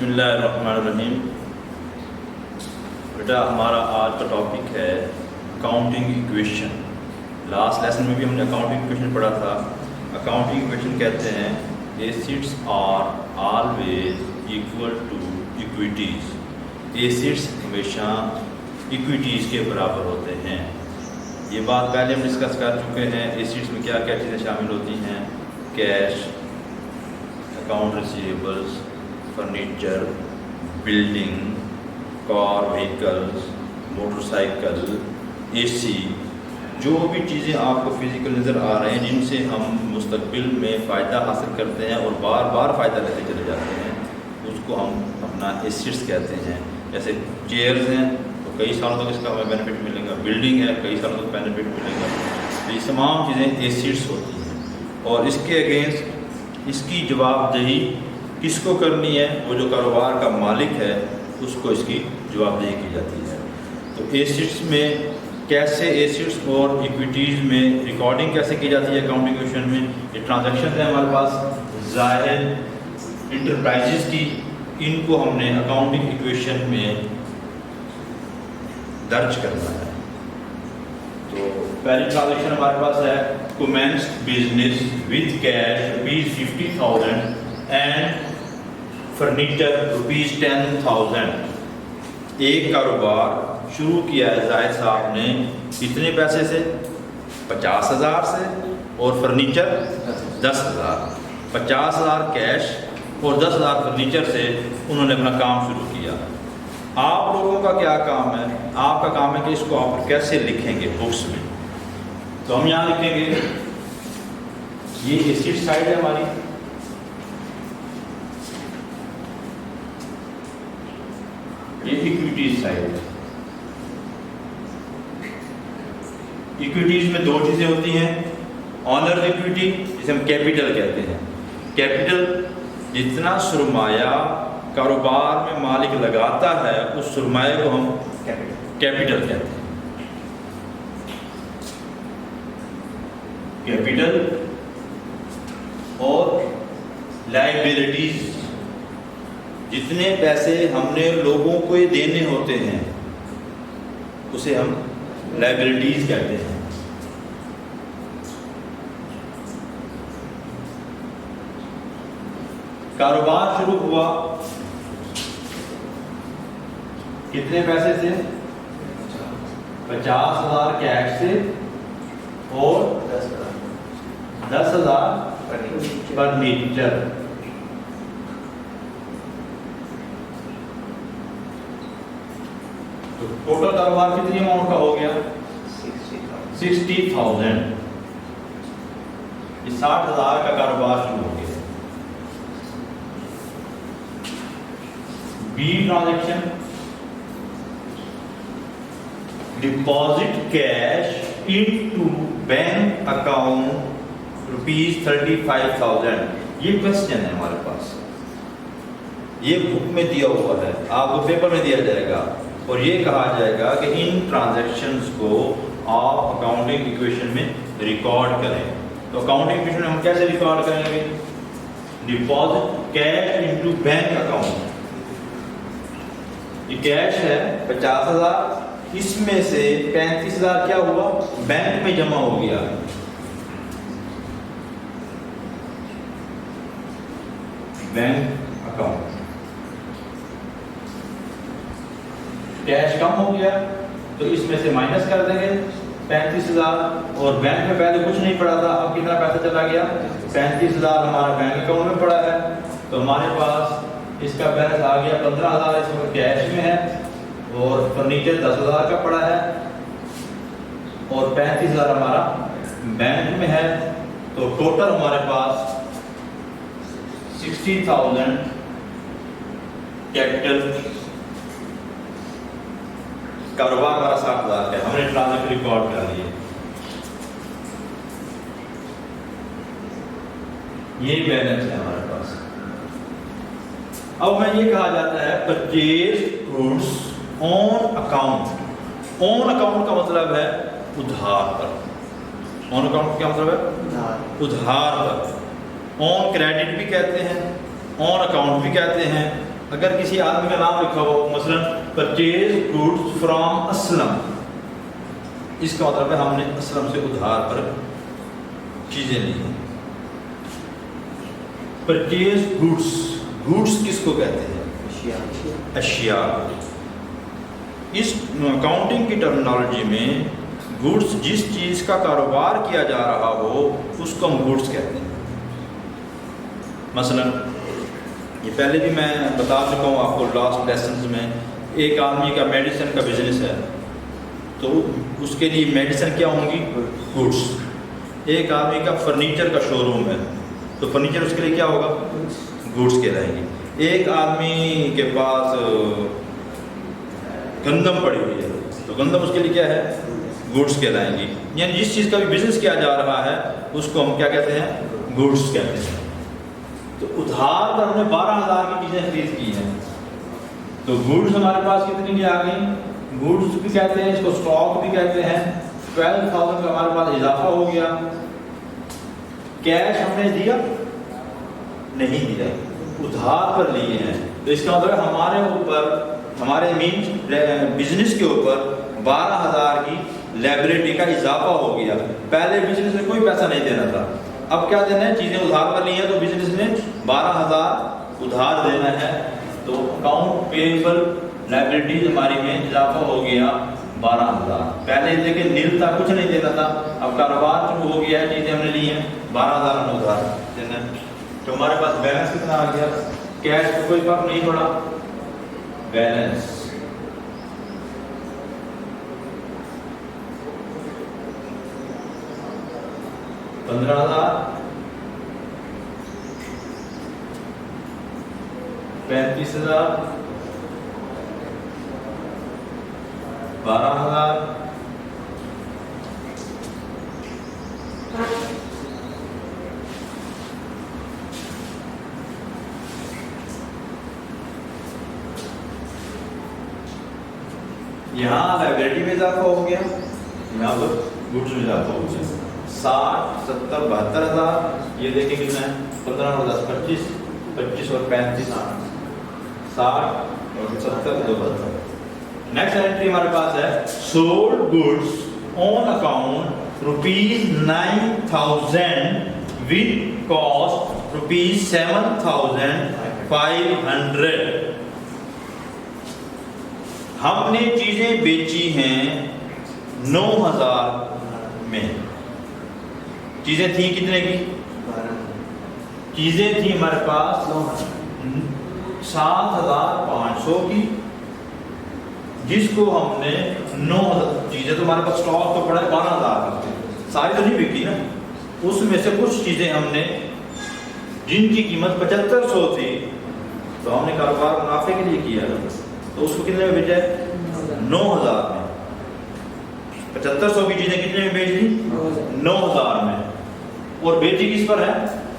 بسم اللہ الرحمن الرحیم۔ بیٹا ہمارا آج کا ٹاپک ہے اکاؤنٹنگ ایکویشن۔ لاسٹ لیسن میں بھی ہم نے اکاؤنٹنگ ایکویشن پڑھا تھا۔ اکاؤنٹنگ ایکویشن کہتے ہیں assets are always equal to equities. Assets ہمیشہ ایکویٹیز کے برابر ہوتے ہیں۔ یہ بات پہلے ہم ڈسکس کر چکے ہیں۔ ایسیٹس میں کیا کیا چیزیں شامل ہوتی ہیں؟ Cash, account receivables, furniture, building, car, vehicles, motorcycle, A C, جو بھی چیزیں آپ کو فزیکل نظر آ رہے ہیں جن سے ہم مستقبل میں فائدہ حاصل کرتے ہیں اور بار بار فائدہ لیتے چلے جاتے ہیں، اس کو ہم اپنا ایسیٹس کہتے ہیں۔ جیسے چیئرز ہیں تو کئی سالوں تک اس کا ہمیں بینیفٹ ملے گا، بلڈنگ ہے کئی سالوں تک بینیفٹ ملے گا۔ تو یہ تمام چیزیں ایسیٹس ہوتی ہیں، اور اس کے اگینسٹ اس کی جواب دہی کس کو کرنی ہے؟ وہ جو کاروبار کا مالک ہے اس کو اس کی جواب دہی کی جاتی ہے۔ تو ایسیٹس میں کیسے ایسیٹس اور ایکویٹیز میں ریکارڈنگ کیسے کی جاتی ہے اکاؤنٹنگ ایکویشن میں؟ یہ ٹرانزیکشن ہے ہمارے پاس ظاہر انٹرپرائزز کی، ان کو ہم نے اکاؤنٹنگ ایکویشن میں درج کرنا ہے۔ تو پہلی ٹرانزیکشن ہمارے پاس ہے commenced business with cash ₹50,000 and furniture ₹10,000۔ ایک کاروبار شروع کیا ہے زاہد صاحب نے کتنے پیسے سے؟ 50,000 سے، اور فرنیچر 10,000۔ 50,000 کیش اور 10,000 فرنیچر سے انہوں نے اپنا کام شروع کیا۔ آپ لوگوں کا کیا کام ہے؟ آپ کا کام ہے کہ اس کو آپ کیسے لکھیں گے بکس میں۔ تو ہم یہاں لکھیں گے، یہ ایسیٹ سائڈ ہے ہماری، یہ ایکویٹیز سائڈ ہے۔ ایکویٹیز میں دو چیزیں ہوتی ہیں، آنر ایکویٹی جسے ہم کیپٹل کہتے ہیں۔ کیپٹل جتنا سرمایہ کاروبار میں مالک لگاتا ہے اس سرمایہ کو ہم کیپٹل کہتے ہیں۔ کیپٹل اور لائبلٹیز، جتنے پیسے ہم نے لوگوں کو دینے ہوتے ہیں اسے ہم لائبلٹیز کہتے ہیں۔ کاروبار شروع ہوا کتنے پیسے سے؟ 50,000 کیش سے اور 10,000 فرنیچر۔ تو ٹوٹل کاروبار کتنی اماؤنٹ کا ہو گیا؟ 60,000۔ یہ 60,000 کا کاروبار شروع ہو گیا۔ B transaction, deposit cash into bank account ₹35,000۔ یہ کوشچن ہے ہمارے پاس، یہ بک میں دیا ہوا ہے، آپ کو پیپر میں دیا جائے گا اور یہ کہا جائے گا کہ ان ٹرانزیکشنز کو آپ اکاؤنٹنگ ایکویشن میں ریکارڈ کریں۔ تو اکاؤنٹنگ ایکویشن میں ہم کیسے ریکارڈ کریں گے؟ Deposit cash into bank account. یہ کیش ہے 50,000، اس میں سے 35,000 کیا ہوا؟ بینک میں جمع ہو گیا۔ بینک اکاؤنٹ کیش کم ہو گیا تو اس میں سے مائنس کر دیں گے 35,000، اور بینک میں پہلے کچھ نہیں پڑا تھا، اب کتنا پیسہ چلا گیا؟ 35,000 ہمارا بینک اکاؤنٹ میں پڑا ہے۔ تو ہمارے پاس اس کا بیلنس آ گیا 15,000 اس میں کیش میں ہے، اور فرنیچر 10,000 کا پڑا ہے، اور 35,000 ہمارا بینک میں ہے۔ تو ٹوٹل ہمارے پاس 60,000 کیپٹل، کاروبار ہمارا 60,000 ہے۔ ہم نے ٹرانزیکشن ریکارڈ کر لیے، یہ بیلنس ہے ہمارے پاس۔ اب میں یہ کہا جاتا ہے purchase goods on account. On account کا مطلب ہے ادھار پر۔ آن اکاؤنٹ کیا مطلب ہے؟ ادھار پر۔ آن کریڈٹ بھی کہتے ہیں، آن اکاؤنٹ بھی کہتے ہیں، اگر کسی آدمی کا نام لکھا ہو مثلا پرچیز گوڈس فرام اسلم، اس کا مطلب ہے ہم نے اسلم سے ادھار پر چیزیں لی ہیں. پرچیز گوڈس، گوڈس کس کو کہتے ہیں؟ اشیاء. اس اکاؤنٹنگ کی ٹرمنالوجی میں گوڈس جس چیز کا کاروبار کیا جا رہا ہو اس کو ہم گوڈس کہتے ہیں. مثلا یہ پہلے بھی میں بتا چکا ہوں آپ کو لاسٹ لیسنز میں. ایک آدمی کا میڈیسن کا بزنس ہے تو اس کے لیے میڈیسن کیا ہوں گی؟ گوڈس. ایک آدمی کا فرنیچر کا شو روم ہے تو فرنیچر اس کے لیے کیا ہوگا؟ گوڈس کہلائیں گے. ایک آدمی کے پاس گندم پڑی ہوئی ہے تو گندم اس کے لیے کیا ہے؟ گوڈس کہلائیں گی. یعنی جس چیز کا بھی بزنس کیا جا رہا ہے اس کو ہم کیا کہتے ہیں؟ گوڈس کہتے ہیں. تو ادھار پر ہم نے 12,000 کی چیزیں خرید کی ہیں تو گوڈس ہمارے پاس کتنی کی آ گئی؟ گوڈس بھی کہتے ہیں اس کو، اسٹاک بھی کہتے ہیں. 12,000 کا ہمارے پاس اضافہ ہو گیا. کیش ہم نے دیا نہیں دیا، ادھار پر لیے ہیں. تو اس کا مطلب ہمارے اوپر، ہمارے بزنس کے اوپر 12,000 کی لائبلٹی کا اضافہ ہو گیا. پہلے بزنس میں کوئی پیسہ نہیں دینا تھا، اب کیا دینا ہے؟ چیزیں ادھار پر لی ہیں تو بزنس میں 12,000 ادھار دینا ہے. تو اکاؤنٹ پیبل لائبلٹیز ہماری میں اضافہ ہو گیا 12,000. پہلے دیکھیں نیل تھا، کچھ نہیں دینا تھا. اب کاروبار شروع ہو گیا ہے، چیزیں ہم نے لی ہیں، 12,000 ہم ادھار دینا ہے. تو ہمارے پاس بیلنس کتنا آ گیا؟ کیش کو کوئی فرق نہیں پڑا. بیلنس $15,000 $35,000 $12,000 یہاں لائبلٹی میں اضافہ ہو گیا، یہاں پر گوڈس میں اضافہ ہو گیا. 60 70 72,000. یہ دیکھیں کتنا ہے؟ 15 اور 10 25 25 اور 35 60 اور 70 72. نیکسٹ انٹری ہمارے پاس ہے sold goods on account ₹9,000 with cost ₹7,500. ہم نے چیزیں بیچی ہیں 9,000 میں. چیزیں تھیں کتنے کی؟ چیزیں تھیں ہمارے پاس 7,500 کی، جس کو ہم نے 9,000 چیزیں تو ہمارے پاس اسٹاک تو پڑا 12,000 کا، ساری تو نہیں بکی نا. اس میں سے کچھ چیزیں ہم نے جن کی قیمت 7,500 تھی تو ہم نے کاروبار منافع کے لیے کیا تو اس کو کتنے میں بیچا ہے؟ 9,000 میں. 7,500 کی چیزیں کتنے میں بیچ دی؟ 9,000 میں. اور بیچی کس پر ہے؟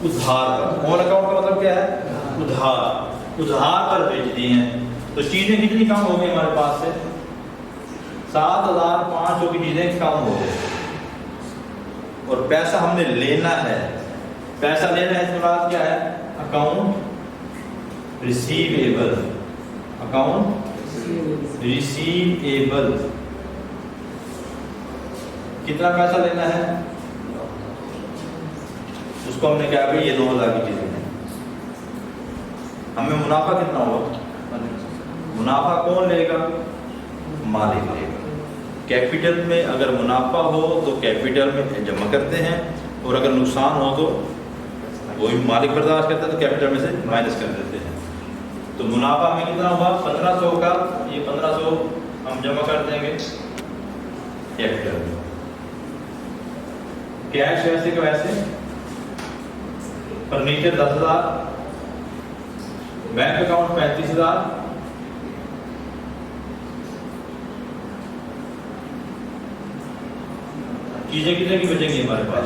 ادھار پر. آن اکاؤنٹ کا مطلب کیا ہے؟ ادھار. ادھار پر بیچ دی ہیں تو چیزیں کتنی کم ہو گئی ہمارے پاس سے؟ 7,500 کی چیزیں کم ہو گئی. اور پیسہ ہم نے لینا ہے. پیسہ لینا ہے اس کے بعد کیا ہے؟ Account receivable. Account receivable. کتنا پیسہ لینا ہے؟ اس کو ہم نے کہا بھائی یہ 9,000 کی چیزیں ہیں. ہمیں منافع کتنا ہوگا؟ منافع کون لے گا؟ مالک لے گا. کیپٹل میں اگر منافع ہو تو کیپٹل میں جمع کرتے ہیں، اور اگر نقصان ہو تو وہی مالک برداشت کرتا ہے تو کیپٹل میں سے مائنس کر دیتے ہیں. تو منافع میں کتنا ہوگا؟ 1,500 کا. یہ 1,500 ہم جمع کر دیں گے کیپٹل میں. کیش ویسے کہ ویسے. فرنیچر 10,000. Bank account 35,000. چیزیں کتنے کی بچیں گی ہمارے پاس؟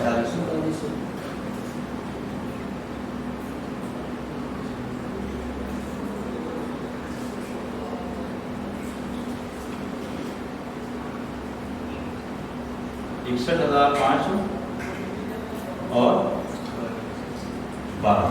61,500 اور 12.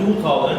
2000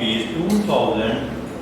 ₹2000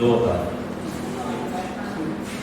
2,000।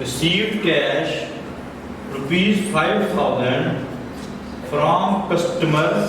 Received cash ₹5,000 from customers.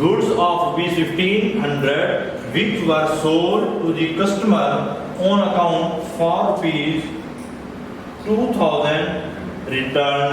goods of ₹1,500 which were sold to the customer on account for ₹2,000 return।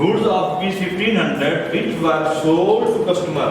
goods of ₹1,500 which were sold to customer,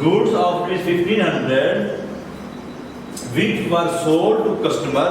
goods of ₹1,500 which were sold to customer,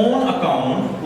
on account,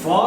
for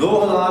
2,000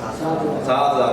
7,000।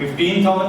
15,000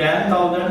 10,000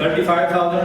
35,000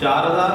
4,000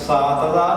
7,000।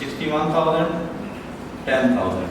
61,000, 10,000।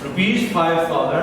₹5,000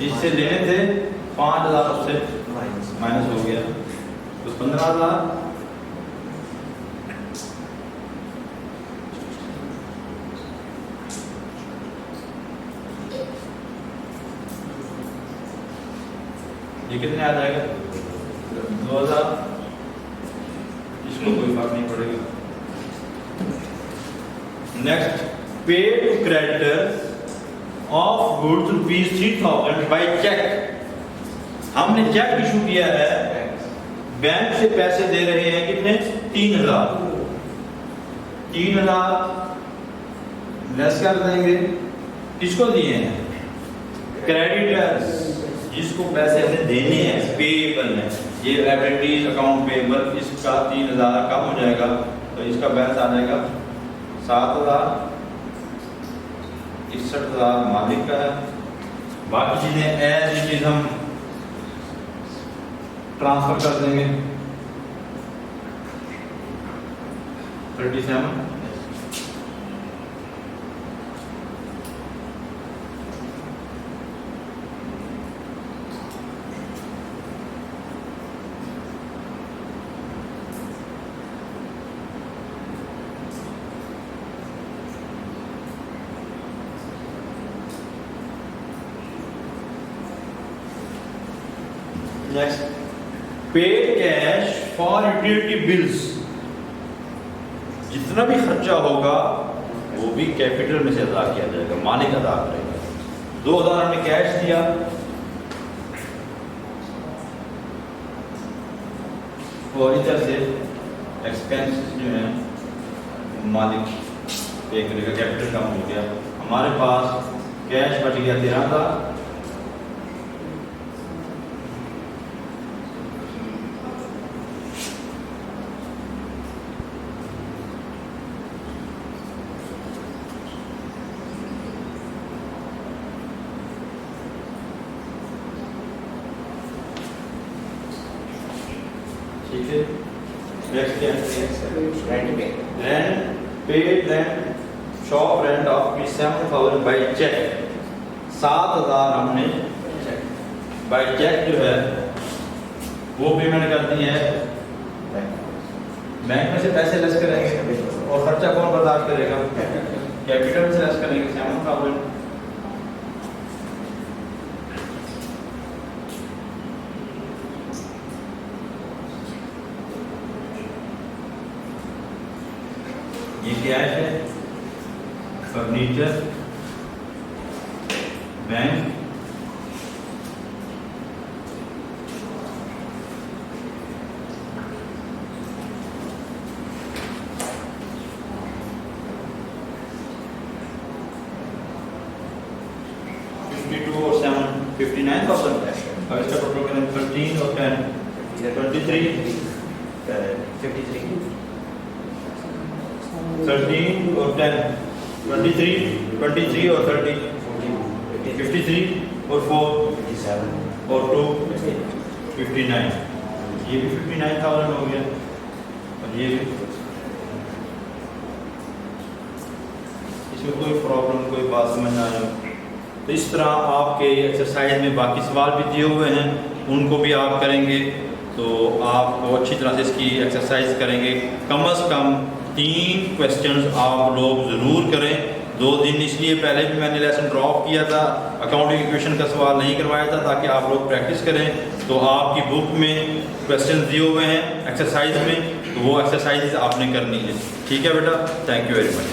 اس سے لینے تھے 5000 اس سے minus ہو گیا تو 15000 یہ کتنے آ جائے گا 2000 اس میں کوئی فرق نہیں پڑے گا. Next pay to creditor of goods rupees 3000 by cheque. ہم نے چیک ایشو کیا ہے بینک سے پیسے دے رہے ہیں کتنے 3000 لیس کر دیں گے کس کو دیے ہیں کریڈیٹر جس کو پیسے ہم نے دینے ہیں پیبل میں. یہ لائبلٹیز اکاؤنٹ پیبل اس کا 3000 کم ہو جائے گا تو اس کا بیلنس آ جائے گا 7000 61,000 مالک کا ہے. باقی چیزیں ایز یہ چیز ہم ٹرانسفر کر دیں گے 37 next paid cash for utility bills. جتنا بھی خرچہ ہوگا وہ بھی کیپٹل میں سے ادا کیا جائے گا مالک ادا کرے گا. 2000 ہم نے کیش دیا اور ادھر سے ایکسپینس جو ہے مالک پے کرے گا. کیپٹل کم ہو گیا ہمارے پاس کیش بچ گیا 13,000 ٹھیک ہے. نیکسٹ کیا rent paid rent shop rent of 7,000 by cheque. 7,000 ہم نے بائی چیک جو ہے وہ پیمنٹ کر دی ہے بینک میں سے پیسے لیس کریں گے اور خرچہ کون برداشت کرے گا کیپٹل سے لیس کریں گے 7,000. یہ کیش ہے فرنیچر بینک اور 59,000 ہے. اور اس کا ٹوٹل کریں 13 اور 10 23 13 اور 10 23 اور 30 53 اور 4 اور 2 59. یہ بھی 59,000 ہو گیا اور یہ بھی. اس میں کوئی پرابلم کوئی بات سمجھ نہ آئے تو اس طرح آپ کے ایکسرسائز میں باقی سوال بھی دیے ہوئے ہیں ان کو بھی آپ کریں گے تو آپ کو اچھی طرح سے اس کی ایکسرسائز کریں گے. کم از کم 3 کویسچنز آپ لوگ ضرور کریں. 2 دن اس لیے پہلے بھی میں نے لیسن ڈراپ کیا تھا اکاؤنٹنگ ایکویشن کا سوال نہیں کروایا تھا تاکہ آپ لوگ پریکٹس کریں. تو آپ کی بک میں کویسچنز دیے ہوئے ہیں ایکسرسائز میں تو وہ ایکسرسائز آپ نے کرنی ہے. ٹھیک ہے بیٹا. Thank you very much.